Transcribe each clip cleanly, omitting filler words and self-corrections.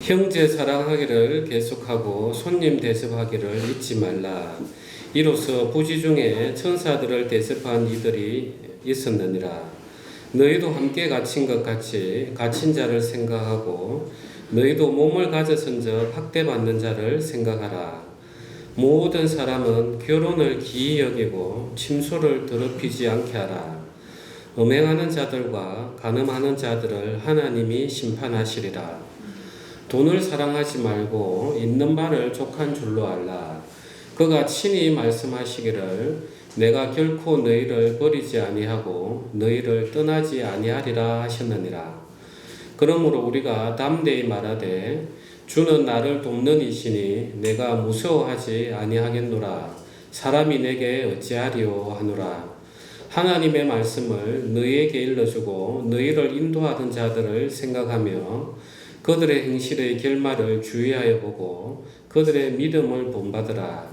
형제 사랑하기를 계속하고 손님 대접하기를 잊지 말라. 이로써 부지 중에 천사들을 대접한 이들이 있었느니라. 너희도 함께 갇힌 것 같이 갇힌 자를 생각하고 너희도 몸을 가져선적 학대받는 자를 생각하라. 모든 사람은 결혼을 기이 여기고 침소를 더럽히지 않게 하라. 음행하는 자들과 간음하는 자들을 하나님이 심판하시리라. 돈을 사랑하지 말고 있는 바를 족한 줄로 알라. 그가 친히 말씀하시기를 내가 결코 너희를 버리지 아니하고 너희를 떠나지 아니하리라 하셨느니라. 그러므로 우리가 담대히 말하되 주는 나를 돕는 이시니 내가 무서워하지 아니하겠노라. 사람이 내게 어찌하리요 하노라. 하나님의 말씀을 너희에게 일러주고 너희를 인도하던 자들을 생각하며 그들의 행실의 결말을 주의하여 보고 그들의 믿음을 본받으라.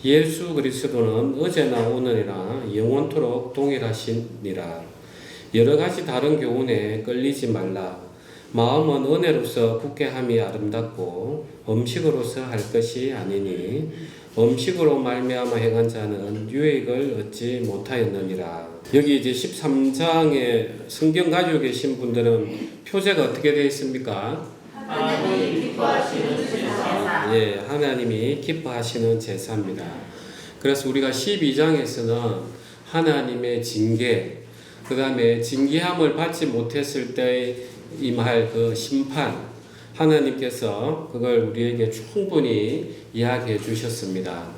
예수 그리스도는 어제나 오늘이나 영원토록 동일하시니라. 여러 가지 다른 교훈에 끌리지 말라. 마음은 은혜로서 굳게 함이 아름답고 음식으로서 할 것이 아니니 음식으로 말미암아 행한 자는 유익을 얻지 못하였느니라. 여기 이제 13장에 성경 가지고 계신 분들은 표제가 어떻게 되어 있습니까? 하나님이 기뻐하시는 제사. 예, 하나님이 기뻐하시는 제사입니다. 그래서 우리가 12장에서는 하나님의 징계, 그 다음에 징계함을 받지 못했을 때 임할 그 심판, 하나님께서 그걸 우리에게 충분히 이야기해 주셨습니다.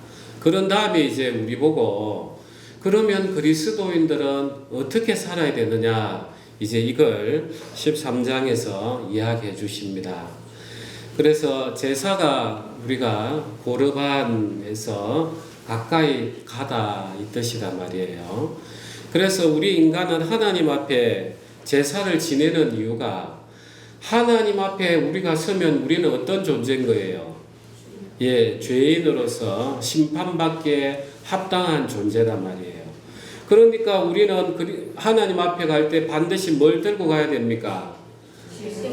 그런 다음에 이제 우리 보고 그러면 그리스도인들은 어떻게 살아야 되느냐, 이제 이걸 13장에서 이야기해 주십니다. 그래서 제사가 우리가 고르반에서 가까이 가다 이 뜻이란 말이에요. 그래서 우리 인간은 하나님 앞에 제사를 지내는 이유가 하나님 앞에 우리가 서면 우리는 어떤 존재인 거예요? 예, 죄인으로서 심판받기에 합당한 존재란 말이에요. 그러니까 우리는 하나님 앞에 갈 때 반드시 뭘 들고 가야 됩니까?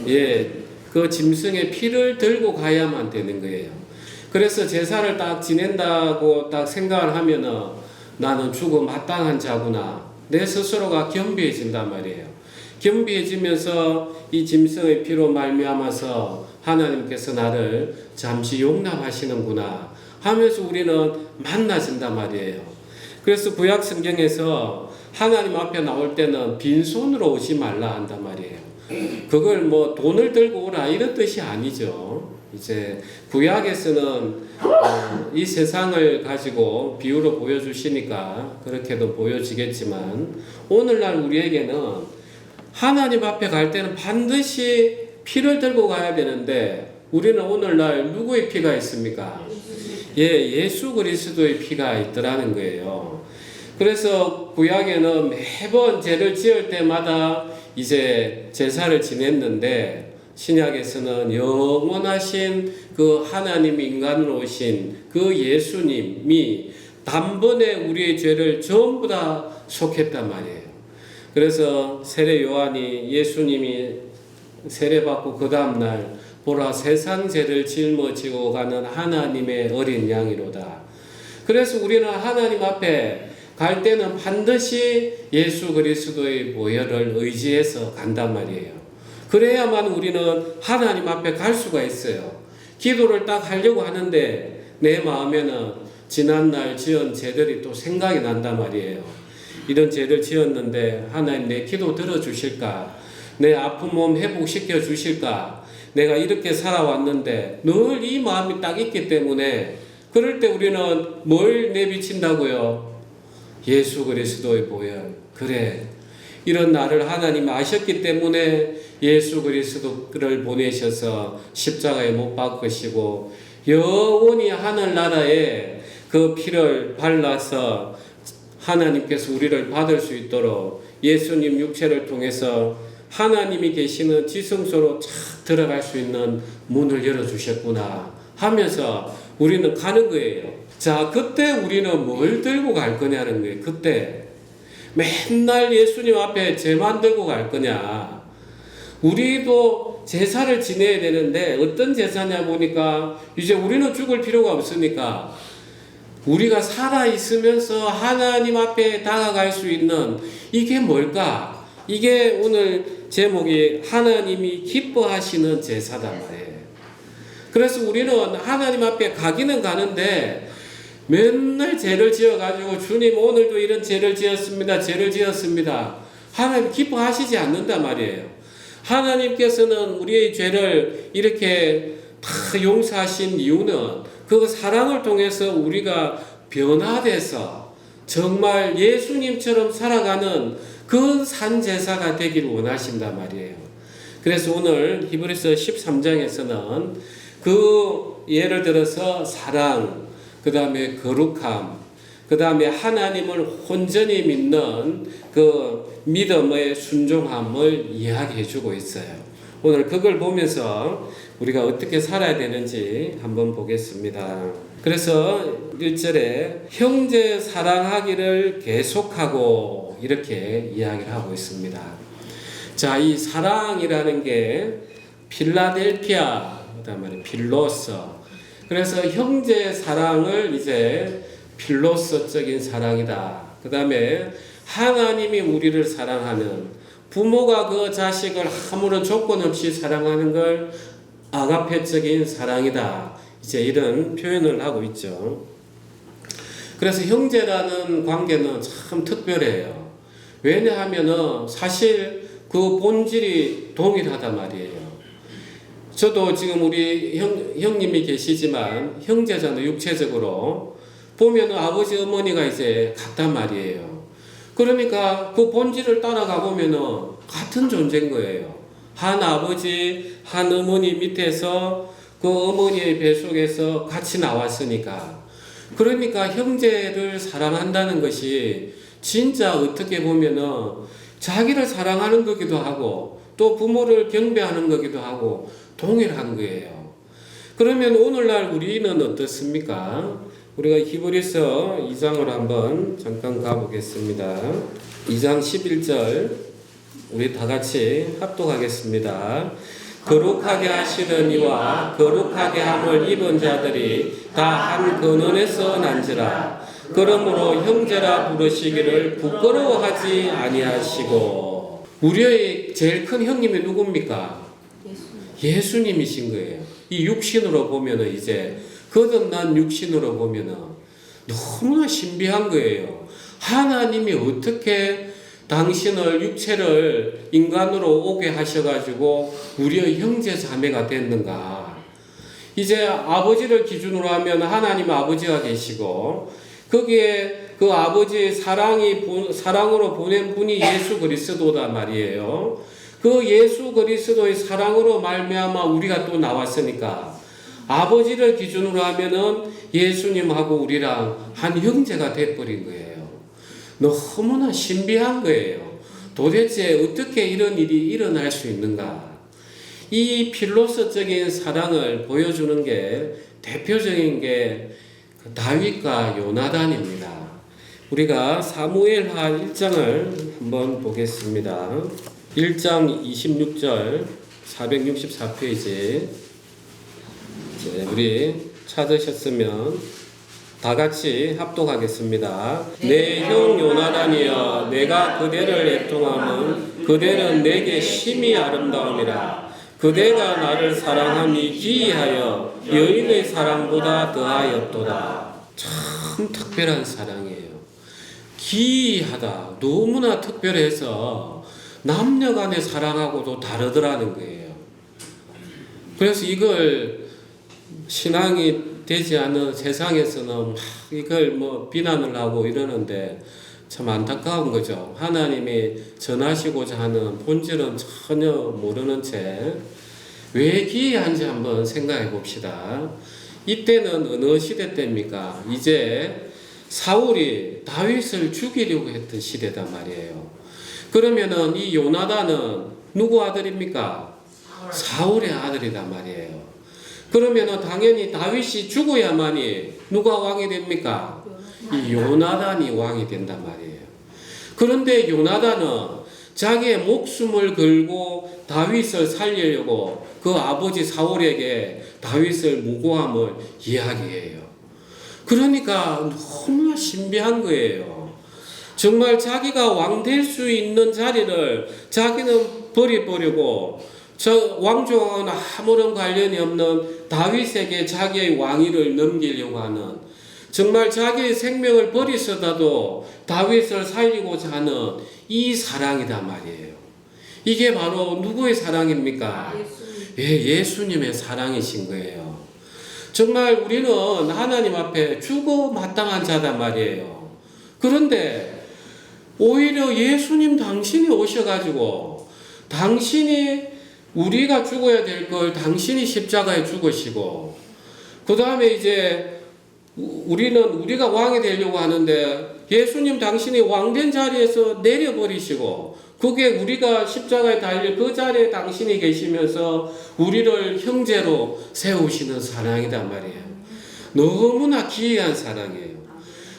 예, 그 짐승의 피를 들고 가야만 되는 거예요. 그래서 제사를 딱 지낸다고 딱 생각을 하면은 나는 죽음 마땅한 자구나. 내 스스로가 겸비해진단 말이에요. 겸비해지면서 이 짐승의 피로 말미암아서 하나님께서 나를 잠시 용납하시는구나 하면서 우리는 만나진단 말이에요. 그래서 구약 성경에서 하나님 앞에 나올 때는 빈손으로 오지 말라 한단 말이에요. 그걸 뭐 돈을 들고 오라 이런 뜻이 아니죠. 이제 구약에서는 이 세상을 가지고 비유로 보여주시니까 그렇게도 보여지겠지만 오늘날 우리에게는 하나님 앞에 갈 때는 반드시 피를 들고 가야 되는데 우리는 오늘날 누구의 피가 있습니까? 예, 예수 그리스도의 피가 있더라는 거예요. 그래서 구약에는 매번 죄를 지을 때마다 이제 제사를 지냈는데 신약에서는 영원하신 그 하나님 인간으로 오신 그 예수님이 단번에 우리의 죄를 전부 다 속했단 말이에요. 그래서 세례 요한이 예수님이 세례받고 그 다음날 보라 세상 죄를 짊어지고 가는 하나님의 어린 양이로다. 그래서 우리는 하나님 앞에 갈 때는 반드시 예수 그리스도의 보혈을 의지해서 간단 말이에요. 그래야만 우리는 하나님 앞에 갈 수가 있어요. 기도를 딱 하려고 하는데 내 마음에는 지난날 지은 죄들이 또 생각이 난단 말이에요. 이런 죄를 지었는데 하나님 내 기도 들어주실까? 내 아픈 몸 회복시켜 주실까? 내가 이렇게 살아왔는데 늘 이 마음이 딱 있기 때문에 그럴 때 우리는 뭘 내비친다고요? 예수 그리스도의 보혈. 그래, 이런 나를 하나님이 아셨기 때문에 예수 그리스도를 보내셔서 십자가에 못 박으시고 영원히 하늘나라에 그 피를 발라서 하나님께서 우리를 받을 수 있도록 예수님 육체를 통해서 하나님이 계시는 지성소로 착 들어갈 수 있는 문을 열어주셨구나 하면서 우리는 가는 거예요. 자, 그때 우리는 뭘 들고 갈 거냐는 거예요. 그때 맨날 예수님 앞에 죄만 들고 갈 거냐, 우리도 제사를 지내야 되는데 어떤 제사냐 보니까 이제 우리는 죽을 필요가 없으니까 우리가 살아있으면서 하나님 앞에 다가갈 수 있는 이게 뭘까? 이게 오늘 제목이 하나님이 기뻐하시는 제사단 말이에요. 그래서 우리는 하나님 앞에 가기는 가는데 맨날 죄를 지어가지고 주님 오늘도 이런 죄를 지었습니다. 죄를 지었습니다. 하나님 기뻐하시지 않는단 말이에요. 하나님께서는 우리의 죄를 이렇게 다 용서하신 이유는 그 사랑을 통해서 우리가 변화돼서 정말 예수님처럼 살아가는 그 산제사가 되기를 원하신단 말이에요. 그래서 오늘 히브리서 13장에서는 그 예를 들어서 사랑, 그 다음에 거룩함, 그 다음에 하나님을 온전히 믿는 그 믿음의 순종함을 이야기해 주고 있어요. 오늘 그걸 보면서 우리가 어떻게 살아야 되는지 한번 보겠습니다. 그래서 1절에 형제 사랑하기를 계속하고 이렇게 이야기를 하고 있습니다. 자, 이 사랑이라는 게 필라델피아, 그다음에 필로서. 그래서 형제 사랑을 이제 필로서적인 사랑이다. 그다음에 하나님이 우리를 사랑하는, 부모가 그 자식을 아무런 조건 없이 사랑하는 걸 아가페적인 사랑이다. 이제 이런 표현을 하고 있죠. 그래서 형제라는 관계는 참 특별해요. 왜냐하면은 사실 그 본질이 동일하단 말이에요. 저도 지금 우리 형님이 계시지만 형제잖아요. 육체적으로 보면은 아버지 어머니가 이제 같단 말이에요. 그러니까 그 본질을 따라가 보면은 같은 존재인 거예요. 한 아버지, 한 어머니 밑에서 그 어머니의 뱃속에서 같이 나왔으니까. 그러니까 형제를 사랑한다는 것이 진짜 어떻게 보면은 자기를 사랑하는 거기도 하고 또 부모를 경배하는 거기도 하고 동일한 거예요. 그러면 오늘날 우리는 어떻습니까? 우리가 히브리서 2장으로 한번 잠깐 가보겠습니다. 2장 11절 우리 다 같이 합독하겠습니다. 거룩하게 하시는 이와 거룩하게 함을 입은 자들이 다 한 근원에서 난지라. 그러므로 형제라 부르시기를 부끄러워하지 아니하시고. 우리의 제일 큰 형님이 누굽니까? 예수님이신 거예요. 이 육신으로 보면은 이제 거듭난 육신으로 보면은 너무나 신비한 거예요. 하나님이 어떻게 당신을 육체를 인간으로 오게 하셔가지고 우리의 형제 자매가 됐는가. 이제 아버지를 기준으로 하면 하나님 아버지가 계시고 거기에 그 아버지의 사랑으로 보낸 분이 예수 그리스도다 말이에요. 그 예수 그리스도의 사랑으로 말미암아 우리가 또 나왔으니까 아버지를 기준으로 하면은 예수님하고 우리랑 한 형제가 돼버린 거예요. 너무나 신비한 거예요. 도대체 어떻게 이런 일이 일어날 수 있는가? 이 필로서적인 사랑을 보여주는 게 대표적인 게 다윗과 요나단입니다. 우리가 사무엘하 1장을 한번 보겠습니다. 1장 26절 464페이지 우리 찾으셨으면 다 같이 합독하겠습니다. 내 형 요나단이여 내가 그대를 애통함은 그대는 내게 심히 아름다움이라. 그대가 나를 사랑함이 기이하여 여인의 사랑보다 더하였도다. 참 특별한 사랑이에요. 기이하다. 너무나 특별해서 남녀 간의 사랑하고도 다르더라는 거예요. 그래서 이걸 신앙이 되지 않은 세상에서는 막 이걸 뭐 비난을 하고 이러는데 참 안타까운 거죠. 하나님이 전하시고자 하는 본질은 전혀 모르는 채 왜 기이한지 한번 생각해 봅시다. 이때는 어느 시대 때입니까? 이제 사울이 다윗을 죽이려고 했던 시대단 말이에요. 그러면은 이 요나단은 누구 아들입니까? 사울의 아들이단 말이에요. 그러면은 당연히 다윗이 죽어야만이 누가 왕이 됩니까? 이 요나단이 왕이 된단 말이에요. 그런데 요나단은 자기의 목숨을 걸고 다윗을 살리려고 그 아버지 사울에게 다윗을 무고함을 이야기해요. 그러니까 너무나 신비한 거예요. 정말 자기가 왕 될 수 있는 자리를 자기는 버려버리고 저 왕조와는 아무런 관련이 없는 다윗에게 자기의 왕위를 넘기려고 하는, 정말 자기의 생명을 버리서라도 다윗을 살리고자 하는 이 사랑이다 말이에요. 이게 바로 누구의 사랑입니까? 예수님의 사랑이신 거예요. 정말 우리는 하나님 앞에 죽어 마땅한 자다 말이에요. 그런데 오히려 예수님 당신이 오셔가지고 당신이 우리가 죽어야 될 걸 당신이 십자가에 죽으시고, 그 다음에 이제 우리가 왕이 되려고 하는데 예수님 당신이 왕된 자리에서 내려버리시고, 그게 우리가 십자가에 달릴 그 자리에 당신이 계시면서 우리를 형제로 세우시는 사랑이다 말이에요. 너무나 기이한 사랑이에요.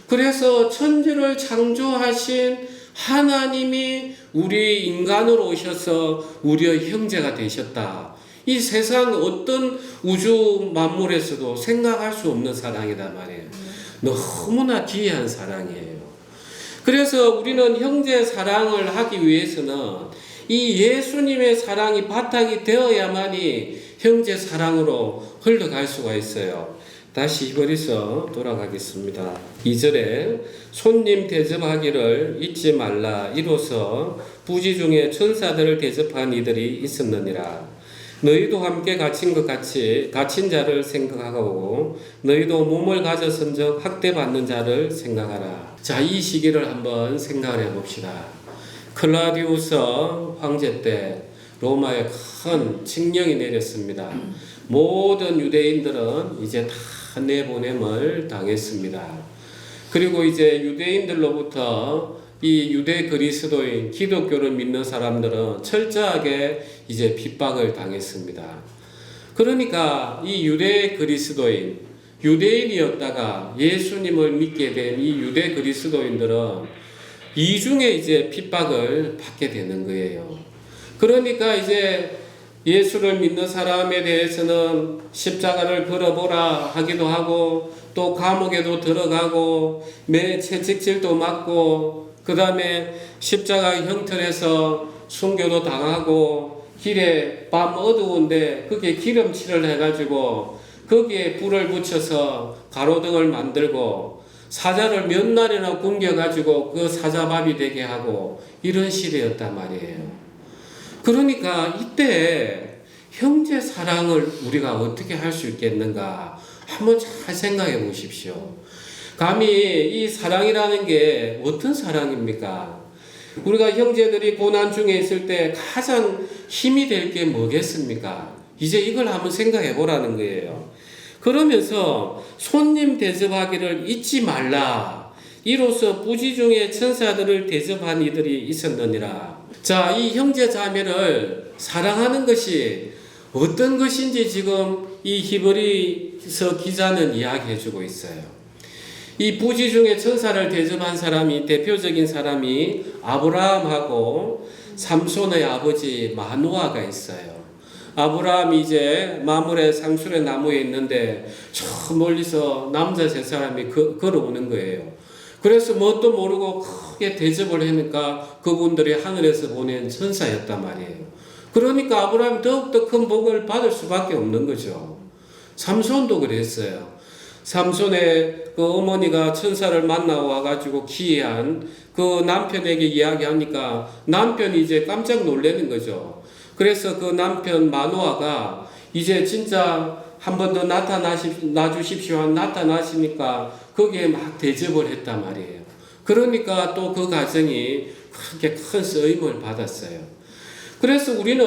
그래서 천지를 창조하신 하나님이 우리 인간으로 오셔서 우리의 형제가 되셨다. 이 세상 어떤 우주 만물에서도 생각할 수 없는 사랑이다 말이에요. 너무나 기이한 사랑이에요. 그래서 우리는 형제 사랑을 하기 위해서는 이 예수님의 사랑이 바탕이 되어야만이 형제 사랑으로 흘러갈 수가 있어요. 다시 히브리서 돌아가겠습니다. 2절에 손님 대접하기를 잊지 말라. 이로써 부지 중에 천사들을 대접한 이들이 있었느니라. 너희도 함께 갇힌 것 같이 갇힌 자를 생각하고 너희도 몸을 가졌은즉 학대받는 자를 생각하라. 자, 이 시기를 한번 생각을 해봅시다. 클라우디우스 황제 때 로마에 큰 칙령이 내렸습니다. 모든 유대인들은 이제 다 내보냄을 당했습니다. 그리고 이제 유대인들로부터 이 유대 그리스도인 기독교를 믿는 사람들은 철저하게 이제 핍박을 당했습니다. 그러니까 이 유대 그리스도인, 유대인이었다가 예수님을 믿게 된 이 유대 그리스도인들은 이중에 이제 핍박을 받게 되는 거예요. 그러니까 이제 예수를 믿는 사람에 대해서는 십자가를 걸어보라 하기도 하고, 또 감옥에도 들어가고 매 채찍질도 맞고, 그 다음에 십자가 형틀에서 순교도 당하고, 길에 밤 어두운데 거기에 기름칠을 해가지고 거기에 불을 붙여서 가로등을 만들고 사자를 몇 날이나 굶겨가지고 그 사자밥이 되게 하고, 이런 시대였단 말이에요. 그러니까 이때 형제 사랑을 우리가 어떻게 할 수 있겠는가 한번 잘 생각해 보십시오. 감히 이 사랑이라는 게 어떤 사랑입니까? 우리가 형제들이 고난 중에 있을 때 가장 힘이 될 게 뭐겠습니까? 이제 이걸 한번 생각해 보라는 거예요. 그러면서 손님 대접하기를 잊지 말라. 이로써 부지 중에 천사들을 대접한 이들이 있었느니라. 자, 이 형제 자매를 사랑하는 것이 어떤 것인지 지금 이 히브리서 기자는 이야기해 주고 있어요. 이 부지 중에 천사를 대접한 사람이, 대표적인 사람이 아브라함하고 삼손의 아버지 마노아가 있어요. 아브라함이 이제 마물의 상술의 나무에 있는데 저 멀리서 남자 세 사람이 걸어오는 거예요. 그래서 뭣도 모르고 크게 대접을 하니까 그분들이 하늘에서 보낸 천사였단 말이에요. 그러니까 아브라함이 더욱더 큰 복을 받을 수밖에 없는 거죠. 삼손도 그랬어요. 삼손의 그 어머니가 천사를 만나 와가지고 기이한 그 남편에게 이야기하니까 남편이 이제 깜짝 놀라는 거죠. 그래서 그 남편 마노아가 이제 진짜 한 번 더 나주십시오. 나타나시니까 거기에 막 대접을 했단 말이에요. 그러니까 또 그 가정이 그렇게 큰 쓰임을 받았어요. 그래서 우리는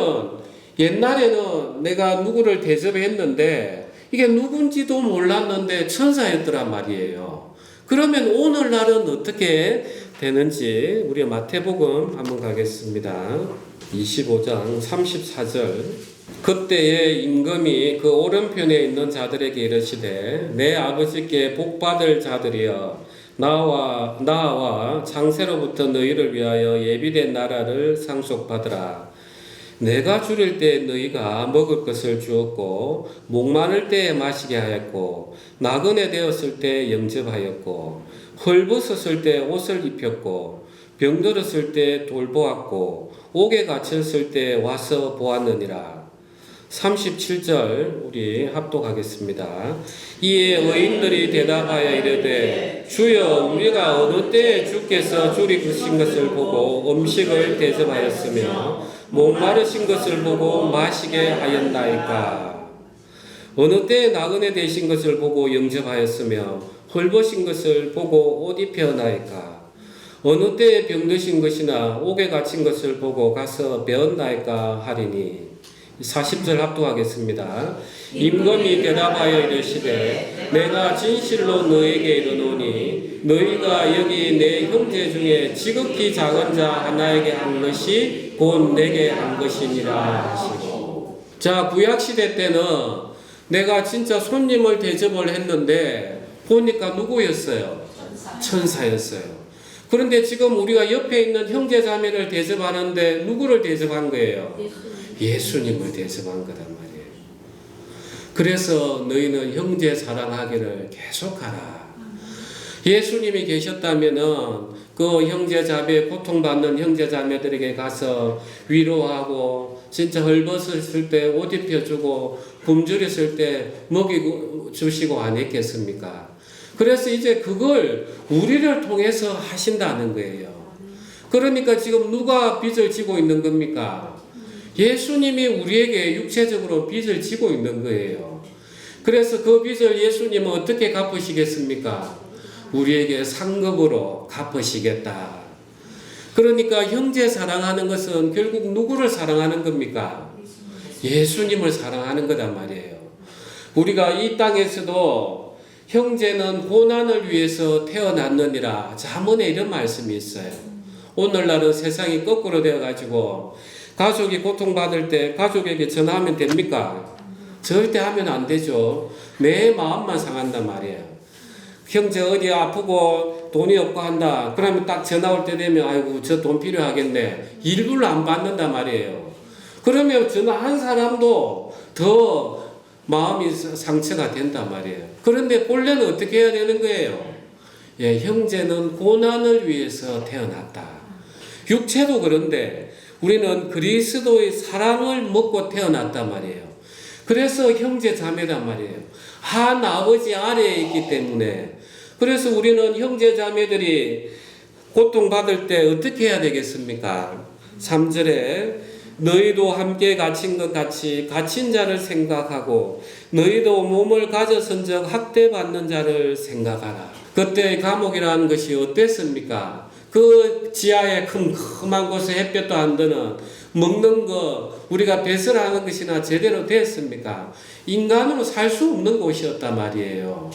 옛날에는 내가 누구를 대접했는데 이게 누군지도 몰랐는데 천사였더란 말이에요. 그러면 오늘날은 어떻게 되는지 우리 마태복음 한번 가겠습니다. 25장 34절. 그때에 임금이 그 오른편에 있는 자들에게 이르시되 내 아버지께 복받을 자들이여 나와 창세로부터 너희를 위하여 예비된 나라를 상속받으라. 내가 줄일 때 너희가 먹을 것을 주었고 목마를 때에 마시게 하였고 나그네 되었을 때 영접하였고 헐벗었을 때 옷을 입혔고 병들었을 때 돌보았고 옥에 갇혔을 때 와서 보았느니라. 37절 우리 합독하겠습니다. 이에 의인들이 대답하여 이르되 주여 우리가 어느 때에 주께서 줄이신 것을 보고 음식을 대접하였으며 목마르신 것을 보고 마시게 하였나이까. 어느 때에 나그네 되신 것을 보고 영접하였으며 헐벗은 것을 보고 옷 입혀나이까. 어느 때에 병드신 것이나 옥에 갇힌 것을 보고 가서 배웠나이까 하리니. 40절 합독하겠습니다. 임금이 대답하여 이르시되 내가 진실로 너에게 이르노니 너희가 여기 내 형제 중에 지극히 작은 자 하나에게 한 것이 곧 내게 한 것이니라 하시고. 자, 구약시대 때는 내가 진짜 손님을 대접을 했는데 보니까 누구였어요? 천사였어요. 그런데 지금 우리가 옆에 있는 형제 자매를 대접하는데 누구를 대접한 거예요? 예수님을 대접한 거단 말이에요. 그래서 너희는 형제 사랑하기를 계속하라. 예수님이 계셨다면은 그 형제 자매 고통받는 형제 자매들에게 가서 위로하고 진짜 헐벗었을 때 옷 입혀주고 굶주렸을 때 먹이고 주시고 안 했겠습니까? 그래서 이제 그걸 우리를 통해서 하신다는 거예요. 그러니까 지금 누가 빚을 지고 있는 겁니까? 예수님이 우리에게 육체적으로 빚을 지고 있는 거예요. 그래서 그 빚을 예수님은 어떻게 갚으시겠습니까? 우리에게 상급으로 갚으시겠다. 그러니까 형제 사랑하는 것은 결국 누구를 사랑하는 겁니까? 예수님을 사랑하는 거단 말이에요. 우리가 이 땅에서도 형제는 고난을 위해서 태어났느니라. 잠언에 이런 말씀이 있어요. 오늘날은 세상이 거꾸로 되어가지고 가족이 고통받을 때 가족에게 전화하면 됩니까? 절대 하면 안 되죠. 내 마음만 상한단 말이에요. 형제 어디 아프고 돈이 없고 한다. 그러면 딱 전화 올 때 되면 아이고 저 돈 필요하겠네. 일부러 안 받는단 말이에요. 그러면 전화한 사람도 더 마음이 상처가 된단 말이에요. 그런데 본래는 어떻게 해야 되는 거예요? 예, 형제는 고난을 위해서 태어났다. 육체도 그런데 우리는 그리스도의 사랑을 먹고 태어났단 말이에요. 그래서 형제 자매란 말이에요. 한 아버지 아래에 있기 때문에. 그래서 우리는 형제 자매들이 고통받을 때 어떻게 해야 되겠습니까? 3절에 너희도 함께 갇힌 것 같이 갇힌 자를 생각하고 너희도 몸을 가져선적 학대받는 자를 생각하라. 그때 감옥이라는 것이 어땠습니까? 그 지하에 큼큼한 곳에 햇볕도 안 드는 먹는 거 우리가 배설하는 것이나 제대로 됐습니까? 인간으로 살 수 없는 곳이었단 말이에요.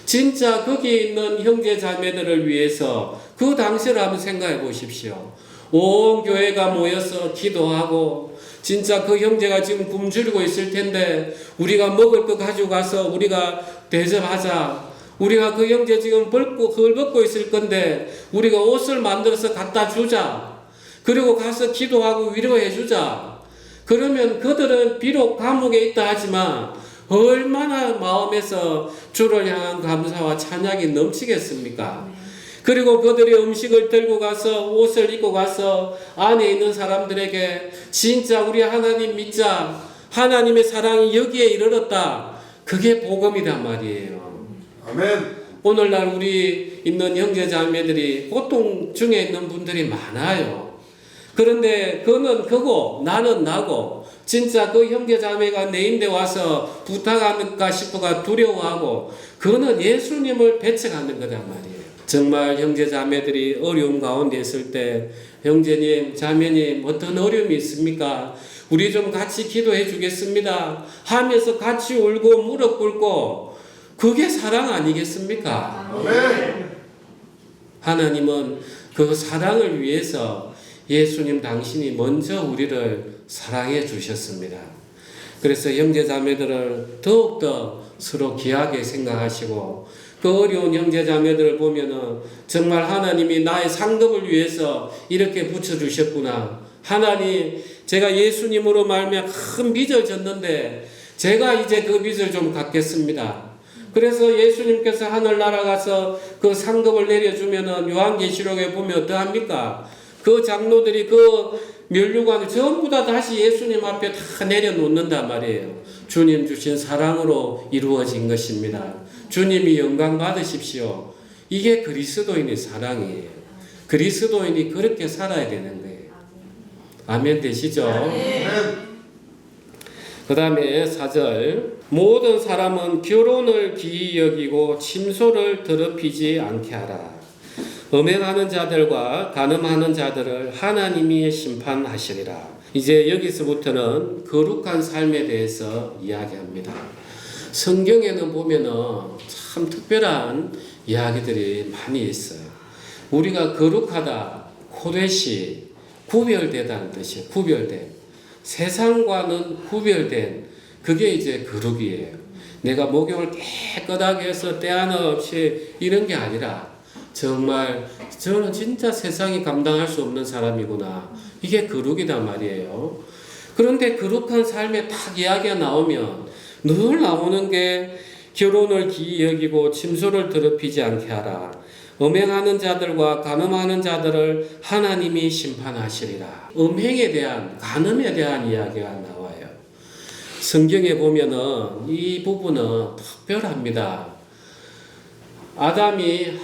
진짜 거기 있는 형제 자매들을 위해서 그 당시를 한번 생각해 보십시오. 온 교회가 모여서 기도하고 진짜 그 형제가 지금 굶주리고 있을 텐데 우리가 먹을 거 가지고 가서 우리가 대접하자. 우리가 그 형제 지금 헐벗고 있을 건데 우리가 옷을 만들어서 갖다 주자. 그리고 가서 기도하고 위로해 주자. 그러면 그들은 비록 감옥에 있다 하지만 얼마나 마음에서 주를 향한 감사와 찬양이 넘치겠습니까? 그리고 그들이 음식을 들고 가서 옷을 입고 가서 안에 있는 사람들에게 진짜 우리 하나님 믿자. 하나님의 사랑이 여기에 이르렀다. 그게 복음이란 말이에요. 아멘. 오늘날 우리 있는 형제자매들이 고통 중에 있는 분들이 많아요. 그런데 그는 그고 나는 나고 진짜 그 형제자매가 내인데 와서 부탁할까 싶어가 두려워하고 그는 예수님을 배척하는 거란 말이에요. 정말 형제자매들이 어려움 가운데 있을 때 형제님, 자매님 어떤 어려움이 있습니까? 우리 좀 같이 기도해 주겠습니다 하면서 같이 울고 무릎 꿇고 그게 사랑 아니겠습니까? 아멘. 하나님은 그 사랑을 위해서 예수님 당신이 먼저 우리를 사랑해 주셨습니다. 그래서 형제자매들을 더욱더 서로 귀하게 생각하시고 그 어려운 형제 자매들을 보면은 정말 하나님이 나의 상급을 위해서 이렇게 붙여주셨구나. 하나님, 제가 예수님으로 말미암아 큰 빚을 졌는데 제가 이제 그 빚을 좀 갚겠습니다. 그래서 예수님께서 하늘 날아가서 그 상급을 내려주면은 요한계시록에 보면 어떠합니까? 그 장로들이 그 면류관을 전부 다 다시 예수님 앞에 다 내려놓는단 말이에요. 주님 주신 사랑으로 이루어진 것입니다. 주님이 영광 받으십시오. 이게 그리스도인의 사랑이에요. 그리스도인이 그렇게 살아야 되는 거예요. 아멘 되시죠? 그 다음에 4절 모든 사람은 결혼을 기이 여기고 침소를 더럽히지 않게 하라. 음행하는 자들과 간음하는 자들을 하나님이 심판하시리라. 이제 여기서부터는 거룩한 삶에 대해서 이야기합니다. 성경에는 보면은 참 특별한 이야기들이 많이 있어요. 우리가 거룩하다, 코데시, 구별되다는 뜻이에요. 구별된. 세상과는 구별된, 그게 이제 거룩이에요. 내가 목욕을 깨끗하게 해서 때 하나 없이 이런 게 아니라 정말 저는 진짜 세상이 감당할 수 없는 사람이구나. 이게 거룩이단 말이에요. 그런데 거룩한 삶에 딱 이야기가 나오면 늘 나오는 게 결혼을 기이 여기고 침소를 더럽히지 않게 하라. 음행하는 자들과 간음하는 자들을 하나님이 심판하시리라. 음행에 대한, 간음에 대한 이야기가 나와요. 성경에 보면은 이 부분은 특별합니다.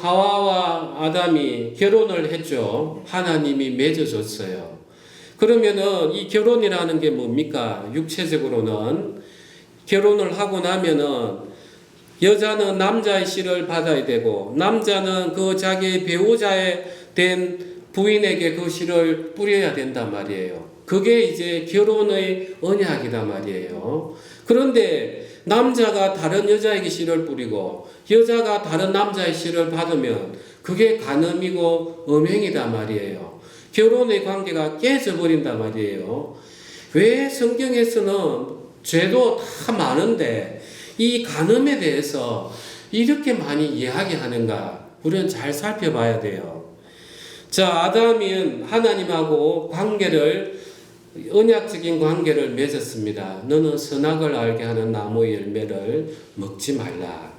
하와와 아담이 결혼을 했죠. 하나님이 맺어줬어요. 그러면은 이 결혼이라는 게 뭡니까? 육체적으로는 결혼을 하고 나면은 여자는 남자의 씨를 받아야 되고 남자는 그 자기 배우자에 된 부인에게 그 씨를 뿌려야 된단 말이에요. 그게 이제 결혼의 언약이란 말이에요. 그런데 남자가 다른 여자에게 씨를 뿌리고 여자가 다른 남자의 씨를 받으면 그게 간음이고 음행이란 말이에요. 결혼의 관계가 깨져버린단 말이에요. 왜 성경에서는 죄도 다 많은데 이 간음에 대해서 이렇게 많이 이야기하는가? 우리는 잘 살펴봐야 돼요. 자, 아담은 하나님하고 언약적인 관계를 맺었습니다. 너는 선악을 알게 하는 나무의 열매를 먹지 말라.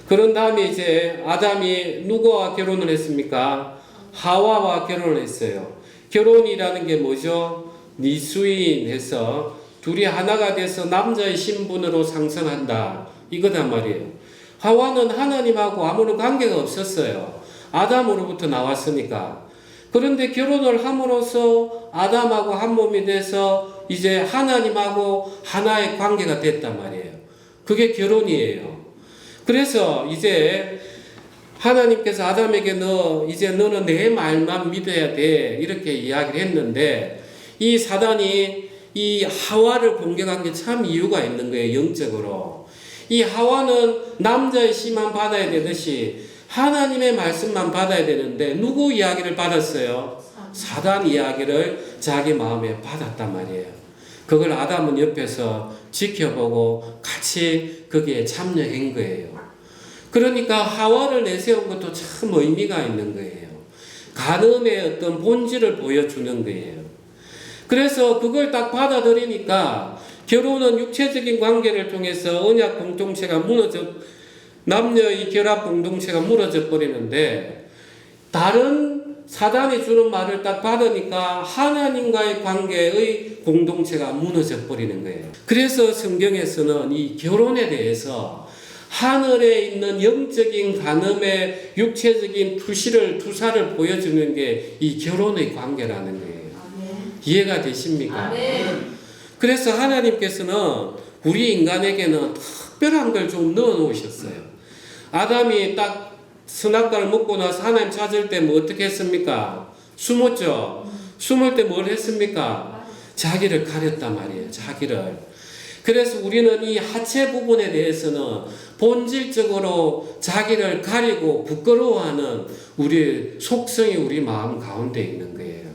그런 다음에 이제 아담이 누구와 결혼을 했습니까? 하와와 결혼을 했어요. 결혼이라는 게 뭐죠? 니수인해서 둘이 하나가 돼서 남자의 신분으로 상승한다. 이거단 말이에요. 하와는 하나님하고 아무런 관계가 없었어요. 아담으로부터 나왔으니까. 그런데 결혼을 함으로써 아담하고 한 몸이 돼서 이제 하나님하고 하나의 관계가 됐단 말이에요. 그게 결혼이에요. 그래서 이제 하나님께서 아담에게 너는 내 말만 믿어야 돼. 이렇게 이야기를 했는데 이 사단이 이 하와를 공격한 게 참 이유가 있는 거예요. 영적으로. 이 하와는 남자의 씨만 받아야 되듯이 하나님의 말씀만 받아야 되는데 누구 이야기를 받았어요? 사단 이야기를 자기 마음에 받았단 말이에요. 그걸 아담은 옆에서 지켜보고 같이 거기에 참여한 거예요. 그러니까 하와를 내세운 것도 참 의미가 있는 거예요. 간음의 어떤 본질을 보여주는 거예요. 그래서 그걸 딱 받아들이니까 결혼은 육체적인 관계를 통해서 언약 공동체가 남녀의 결합 공동체가 무너져 버리는데 다른 사단이 주는 말을 딱 받으니까 하나님과의 관계의 공동체가 무너져 버리는 거예요. 그래서 성경에서는 이 결혼에 대해서 하늘에 있는 영적인 간음의 육체적인 투사를 보여주는 게 이 결혼의 관계라는 거예요. 이해가 되십니까? 그래서 하나님께서는 우리 인간에게는 특별한 걸 좀 넣어 놓으셨어요. 아담이 딱 선악과를 먹고 나서 하나님 찾을 때 뭐 어떻게 했습니까? 숨었죠? 숨을 때 뭘 했습니까? 자기를 가렸단 말이에요. 자기를. 그래서 우리는 이 하체 부분에 대해서는 본질적으로 자기를 가리고 부끄러워하는 우리 속성이 우리 마음 가운데 있는 거예요.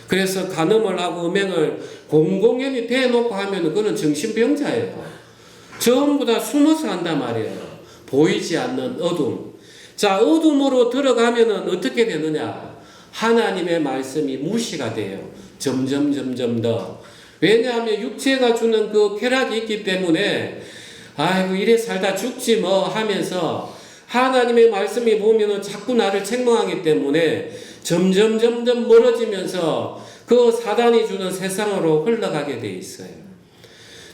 그래서 간음을 하고 음행을 공공연히 대놓고 하면 그거는 정신병자예요. 전부 다 숨어서 한단 말이에요. 보이지 않는 어둠. 자, 어둠으로 들어가면은 어떻게 되느냐? 하나님의 말씀이 무시가 돼요. 점점 더. 왜냐하면 육체가 주는 그 쾌락이 있기 때문에 아이고 이래 살다 죽지 뭐 하면서 하나님의 말씀이 보면은 자꾸 나를 책망하기 때문에 점점 멀어지면서 그 사단이 주는 세상으로 흘러가게 돼 있어요.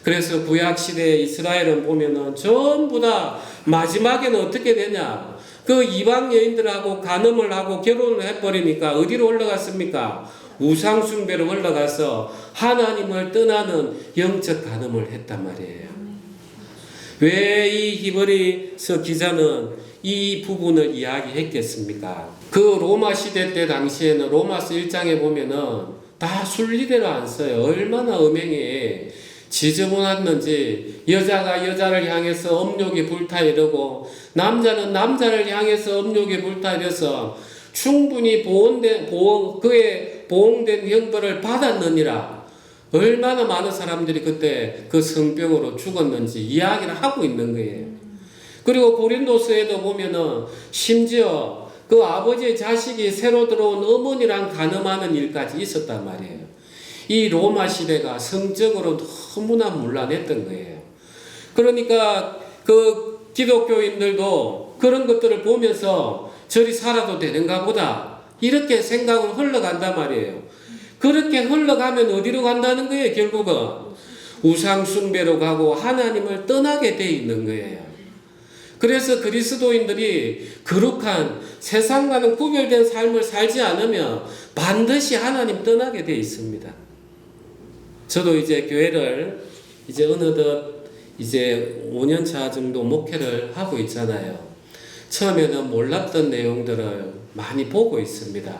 그래서 구약 시대 이스라엘은 보면은 전부 다 마지막에는 어떻게 되냐? 그 이방 여인들하고 간음을 하고 결혼을 해버리니까 어디로 흘러갔습니까? 우상 숭배로 흘러가서 하나님을 떠나는 영적 간음을 했단 말이에요. 왜 이 히브리서 기자는 이 부분을 이야기했겠습니까? 그 로마 시대 때 당시에는 로마서 1장에 보면은 다 순리대로 안 써요. 얼마나 음행에 지저분했는지 여자가 여자를 향해서 음욕이 불타이르고 남자는 남자를 향해서 음욕이 불타이려서 충분히 그의 보응된 형벌을 받았느니라. 얼마나 많은 사람들이 그때 그 성병으로 죽었는지 이야기를 하고 있는 거예요. 그리고 고린도서에도 보면은 심지어 그 아버지의 자식이 새로 들어온 어머니랑 간음하는 일까지 있었단 말이에요. 이 로마 시대가 성적으로 너무나 문란했던 거예요. 그러니까 그 기독교인들도 그런 것들을 보면서 저리 살아도 되는가 보다 이렇게 생각으로 흘러간단 말이에요. 그렇게 흘러가면 어디로 간다는 거예요? 결국은 우상 숭배로 가고 하나님을 떠나게 돼 있는 거예요. 그래서 그리스도인들이 거룩한 세상과는 구별된 삶을 살지 않으면 반드시 하나님 떠나게 돼 있습니다. 저도 이제 교회를 이제 어느덧 이제 5년차 정도 목회를 하고 있잖아요. 처음에는 몰랐던 내용들을 많이 보고 있습니다.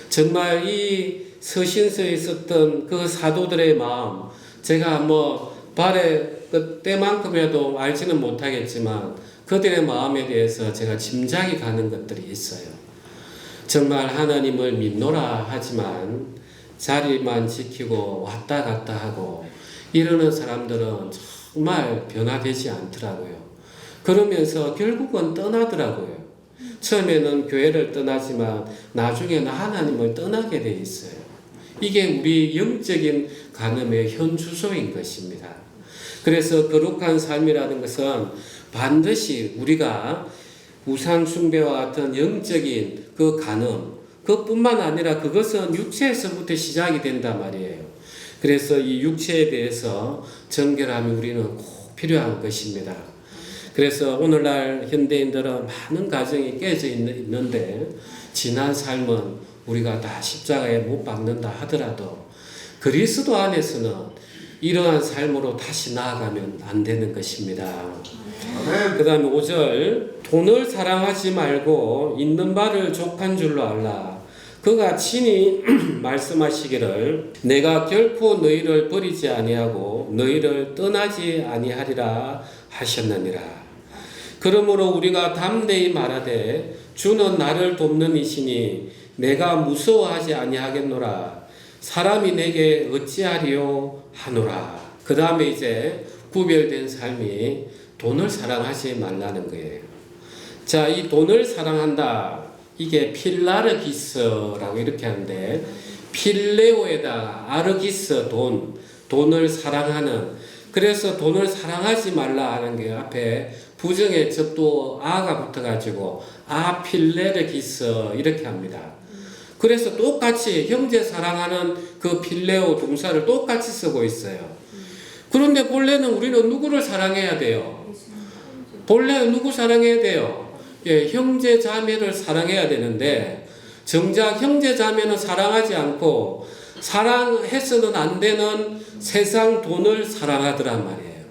정말 이 서신서에 있었던 그 사도들의 마음, 제가 뭐 발에 그 때만큼이라도 알지는 못하겠지만 그들의 마음에 대해서 제가 짐작이 가는 것들이 있어요. 정말 하나님을 믿노라 하지만 자리만 지키고 왔다 갔다 하고 이러는 사람들은 정말 변화되지 않더라고요. 그러면서 결국은 떠나더라고요. 처음에는 교회를 떠나지만 나중에는 하나님을 떠나게 돼 있어요. 이게 우리 영적인 간음의 현주소인 것입니다. 그래서 거룩한 삶이라는 것은 반드시 우리가 우상 숭배와 같은 영적인 그 간음, 그뿐만 아니라 그것은 육체에서부터 시작이 된단 말이에요. 그래서 이 육체에 대해서 정결함이 우리는 꼭 필요한 것입니다. 그래서 오늘날 현대인들은 많은 가정이 깨져 있는데 지난 삶은 우리가 다 십자가에 못 박는다 하더라도 그리스도 안에서는 이러한 삶으로 다시 나아가면 안 되는 것입니다. 그 다음에 5절 돈을 사랑하지 말고 있는 바를 족한 줄로 알라. 그가 친히 말씀하시기를 내가 결코 너희를 버리지 아니하고 너희를 떠나지 아니하리라 하셨느니라. 그러므로 우리가 담대히 말하되 주는 나를 돕는 이시니 내가 무서워하지 아니하겠노라. 사람이 내게 어찌하리요 하노라. 그 다음에 이제 구별된 삶이 돈을 사랑하지 말라는 거예요. 자, 이 돈을 사랑한다. 이게 필라르기스라고 이렇게 하는데 필레오에다가 아르기스 돈을 사랑하는. 그래서 돈을 사랑하지 말라 하는 게 앞에 부정의 접도 아가 붙어가지고 필레르기스 이렇게 합니다. 그래서 똑같이 형제 사랑하는 그 필레오 동사를 똑같이 쓰고 있어요. 그런데 본래는 우리는 누구를 사랑해야 돼요? 본래는 누구 사랑해야 돼요? 예, 형제 자매를 사랑해야 되는데 정작 형제 자매는 사랑하지 않고 사랑해서는 안 되는 세상 돈을 사랑하더란 말이에요.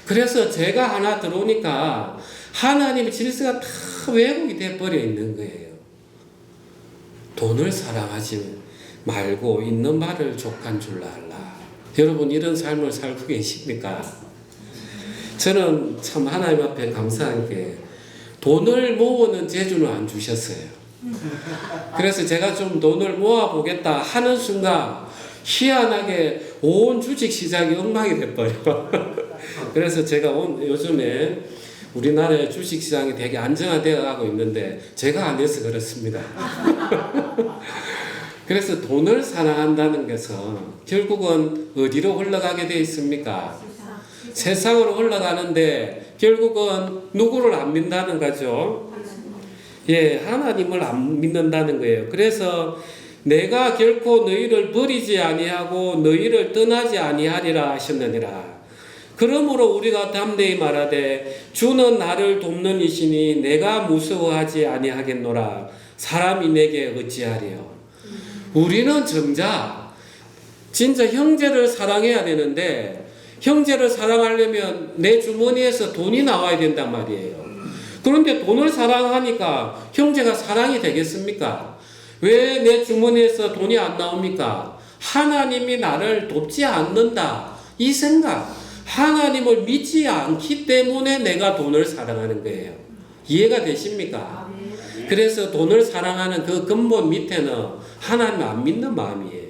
그래서 제가 하나 들어오니까 하나님의 질서가 다 왜곡이 돼버려 있는 거예요. 돈을 사랑하지 말고 있는 바를 족한 줄로 알라. 여러분 이런 삶을 살고 계십니까? 저는 참 하나님 앞에 감사한 게 돈을 모으는 재주는 안 주셨어요. 그래서 제가 좀 돈을 모아보겠다 하는 순간 희한하게 온 주식 시장이 엉망이 돼버려요. 그래서 제가 요즘에 우리나라의 주식시장이 되게 안정화되어 가고 있는데 제가 안 해서 그렇습니다. 그래서 돈을 사랑한다는 것은 결국은 어디로 흘러가게 되어 있습니까? 세상으로 흘러가는데 결국은 누구를 안 믿는다는 거죠? 예, 하나님을 안 믿는다는 거예요. 그래서 내가 결코 너희를 버리지 아니하고 너희를 떠나지 아니하리라 하셨느니라. 그러므로 우리가 담대히 말하되 주는 나를 돕는 이시니 내가 무서워하지 아니하겠노라. 사람이 내게 어찌하리요. 우리는 정작 진짜 형제를 사랑해야 되는데 형제를 사랑하려면 내 주머니에서 돈이 나와야 된단 말이에요. 그런데 돈을 사랑하니까 형제가 사랑이 되겠습니까? 왜 내 주머니에서 돈이 안 나옵니까? 하나님이 나를 돕지 않는다. 이 생각. 하나님을 믿지 않기 때문에 내가 돈을 사랑하는 거예요. 이해가 되십니까? 그래서 돈을 사랑하는 그 근본 밑에는 하나님 안 믿는 마음이에요.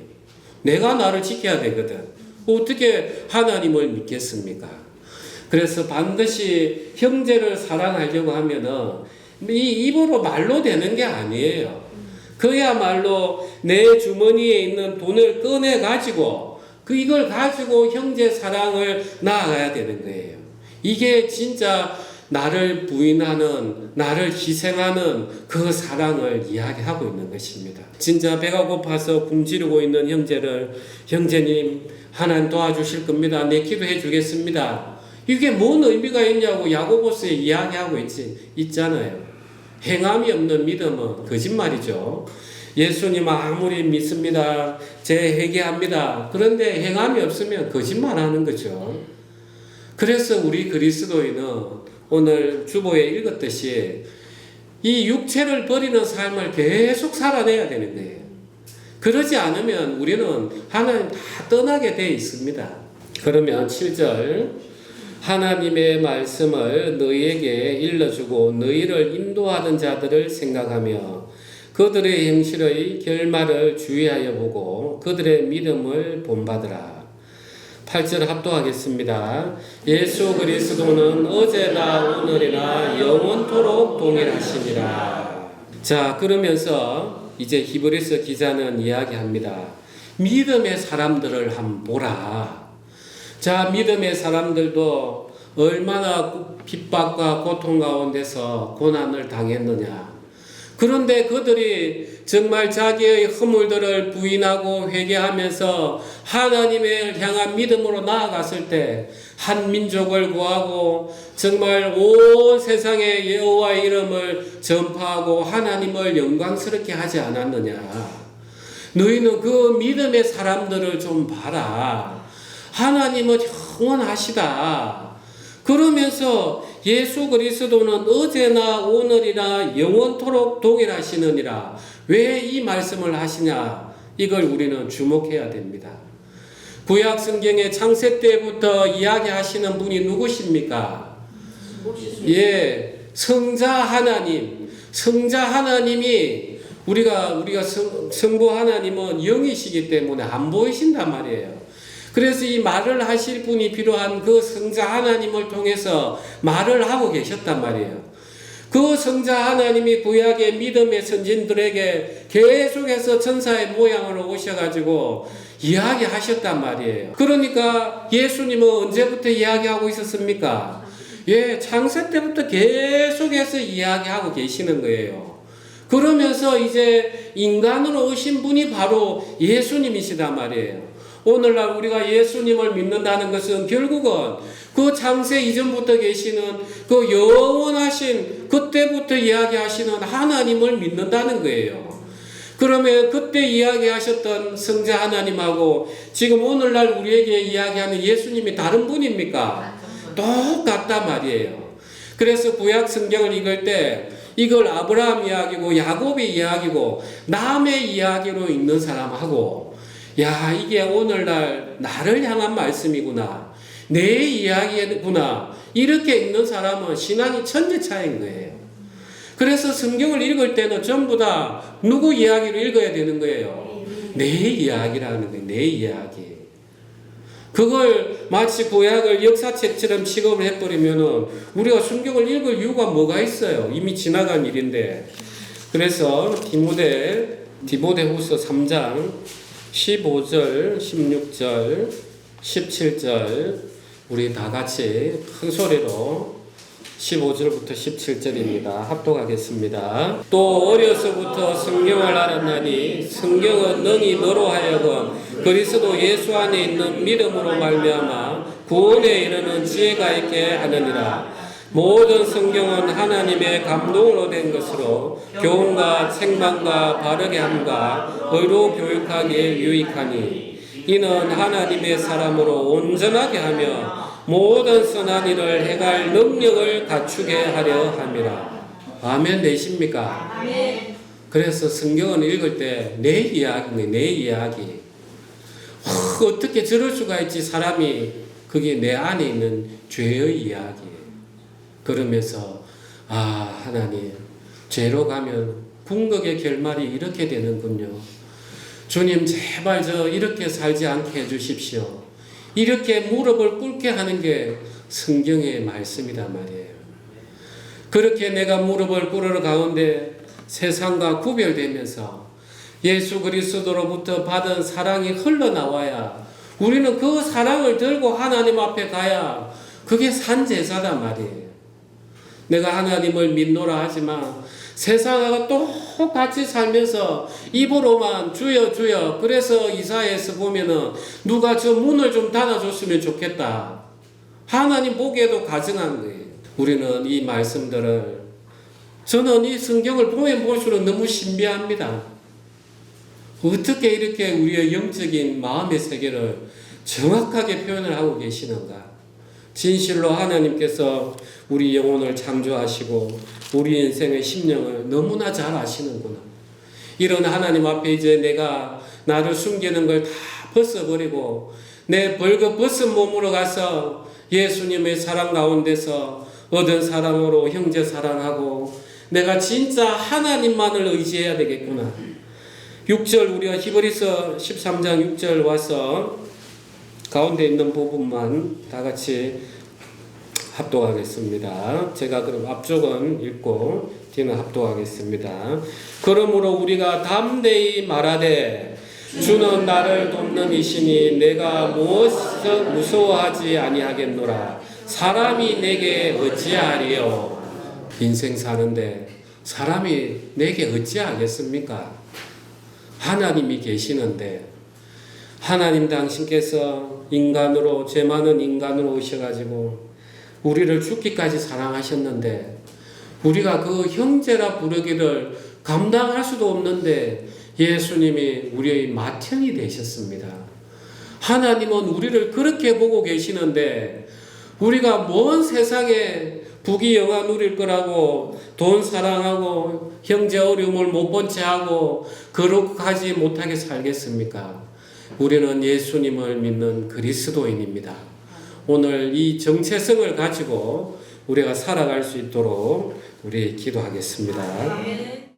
내가 나를 지켜야 되거든. 어떻게 하나님을 믿겠습니까? 그래서 반드시 형제를 사랑하려고 하면은 이 입으로 말로 되는 게 아니에요. 그야말로 내 주머니에 있는 돈을 꺼내 가지고 이걸 가지고 형제 사랑을 나아가야 되는 거예요. 이게 진짜 나를 부인하는, 나를 희생하는 그 사랑을 이야기하고 있는 것입니다. 진짜 배가 고파서 굶주리고 있는 형제를 형제님 하나님 도와주실 겁니다. 내 기도해 주겠습니다. 이게 뭔 의미가 있냐고 야고보서에 이야기하고 있잖아요. 행함이 없는 믿음은 거짓말이죠. 예수님 아무리 믿습니다. 제 회개합니다. 그런데 행함이 없으면 거짓말하는 거죠. 그래서 우리 그리스도인은 오늘 주보에 읽었듯이 이 육체를 버리는 삶을 계속 살아내야 되는 거예요. 그러지 않으면 우리는 하나님 다 떠나게 돼 있습니다. 그러면 7절 하나님의 말씀을 너희에게 일러주고 너희를 인도하는 자들을 생각하며 그들의 행실의 결말을 주의하여 보고 그들의 믿음을 본받으라. 8절 합독하겠습니다. 예수 그리스도는 어제나 오늘이나 영원토록 동일하시니라. 자, 그러면서 이제 히브리서 기자는 이야기합니다. 믿음의 사람들을 한번 보라. 자, 믿음의 사람들도 얼마나 핍박과 고통 가운데서 고난을 당했느냐. 그런데 그들이 정말 자기의 허물들을 부인하고 회개하면서 하나님을 향한 믿음으로 나아갔을 때 한 민족을 구하고 정말 온 세상에 여호와의 이름을 전파하고 하나님을 영광스럽게 하지 않았느냐. 너희는 그 믿음의 사람들을 좀 봐라. 하나님은 영원하시다. 그러면서 예수 그리스도는 어제나 오늘이나 영원토록 동일하시느니라. 왜 이 말씀을 하시냐? 이걸 우리는 주목해야 됩니다. 구약 성경의 창세 때부터 이야기하시는 분이 누구십니까? 예, 성자 하나님. 성자 하나님이 우리가 성부 하나님은 영이시기 때문에 안 보이신단 말이에요. 그래서 이 말을 하실 분이 필요한 그 성자 하나님을 통해서 말을 하고 계셨단 말이에요. 그 성자 하나님이 구약의 믿음의 선진들에게 계속해서 천사의 모양으로 오셔가지고 이야기하셨단 말이에요. 그러니까 예수님은 언제부터 이야기하고 있었습니까? 예, 창세 때부터 계속해서 이야기하고 계시는 거예요. 그러면서 이제 인간으로 오신 분이 바로 예수님이시단 말이에요. 오늘날 우리가 예수님을 믿는다는 것은 결국은 그 창세 이전부터 계시는 그 영원하신 그때부터 이야기하시는 하나님을 믿는다는 거예요. 그러면 그때 이야기하셨던 성자 하나님하고 지금 오늘날 우리에게 이야기하는 예수님이 다른 분입니까? 똑같단 말이에요. 그래서 구약 성경을 읽을 때 이걸 아브라함 이야기고 야곱의 이야기고 남의 이야기로 읽는 사람하고 야, 이게 오늘날 나를 향한 말씀이구나. 내 이야기구나. 이렇게 읽는 사람은 신앙이 천지 차이인 거예요. 그래서 성경을 읽을 때는 전부 다 누구 이야기를 읽어야 되는 거예요? 내 이야기라는 거예요. 내 이야기. 그걸 마치 구약을 역사책처럼 취급을 해버리면은 우리가 성경을 읽을 이유가 뭐가 있어요? 이미 지나간 일인데. 그래서 디모데후서 3장 15절, 16절, 17절 우리 다 같이 큰 소리로 15절부터 17절입니다. 합독하겠습니다. 또 어려서부터 성경을 알았나니 성경은 능히 너로 하여금 그리스도 예수 안에 있는 믿음으로 말미암아 구원에 이르는 지혜가 있게 하느니라. 모든 성경은 하나님의 감동으로 된 것으로 교훈과 책망과 바르게 함과 의로 교육하기에 유익하니 이는 하나님의 사람으로 온전하게 하며 모든 선한 일을 행할 능력을 갖추게 하려 함이라. 아멘 되십니까? 아멘. 그래서 성경을 읽을 때 내 이야기네, 내 이야기. 어떻게 저럴 수가 있지? 사람이 그게 내 안에 있는 죄의 이야기예요. 그러면서 하나님 죄로 가면 궁극의 결말이 이렇게 되는군요. 주님 제발 저 이렇게 살지 않게 해주십시오. 이렇게 무릎을 꿇게 하는 게 성경의 말씀이란 말이에요. 그렇게 내가 무릎을 꿇으러 가운데 세상과 구별되면서 예수 그리스도로부터 받은 사랑이 흘러나와야 우리는 그 사랑을 들고 하나님 앞에 가야 그게 산제사란 말이에요. 내가 하나님을 믿노라 하지만 세상하고 똑같이 살면서 입으로만 주여 주여. 그래서 이사야에서 보면은 누가 저 문을 좀 닫아줬으면 좋겠다. 하나님 보기에도 가증한 거예요. 우리는 이 말씀들을, 저는 이 성경을 보면 볼수록 너무 신비합니다. 어떻게 이렇게 우리의 영적인 마음의 세계를 정확하게 표현을 하고 계시는가. 진실로 하나님께서 우리 영혼을 창조하시고 우리 인생의 심령을 너무나 잘 아시는구나. 이런 하나님 앞에 이제 내가 나를 숨기는 걸 다 벗어버리고 내 벌거 벗은 몸으로 가서 예수님의 사랑 가운데서 얻은 사랑으로 형제 사랑하고 내가 진짜 하나님만을 의지해야 되겠구나. 6절 우리가 히브리서 13장 6절 와서 가운데 있는 부분만 다 같이 합독하겠습니다. 제가 그럼 앞쪽은 읽고 뒤는 합독하겠습니다. 그러므로 우리가 담대히 말하되 주는 나를 돕는 이시니 내가 무엇을 무서워하지 아니하겠노라. 사람이 내게 어찌하리요. 인생 사는데 사람이 내게 어찌하겠습니까? 하나님이 계시는데 하나님 당신께서 인간으로, 죄 많은 인간으로 오셔가지고 우리를 죽기까지 사랑하셨는데 우리가 그 형제라 부르기를 감당할 수도 없는데 예수님이 우리의 맏형이 되셨습니다. 하나님은 우리를 그렇게 보고 계시는데 우리가 먼 세상에 부귀영화 누릴 거라고 돈 사랑하고 형제 어려움을 못 본 채 하고 거룩하지 못하게 살겠습니까? 우리는 예수님을 믿는 그리스도인입니다. 오늘 이 정체성을 가지고 우리가 살아갈 수 있도록 우리 기도하겠습니다.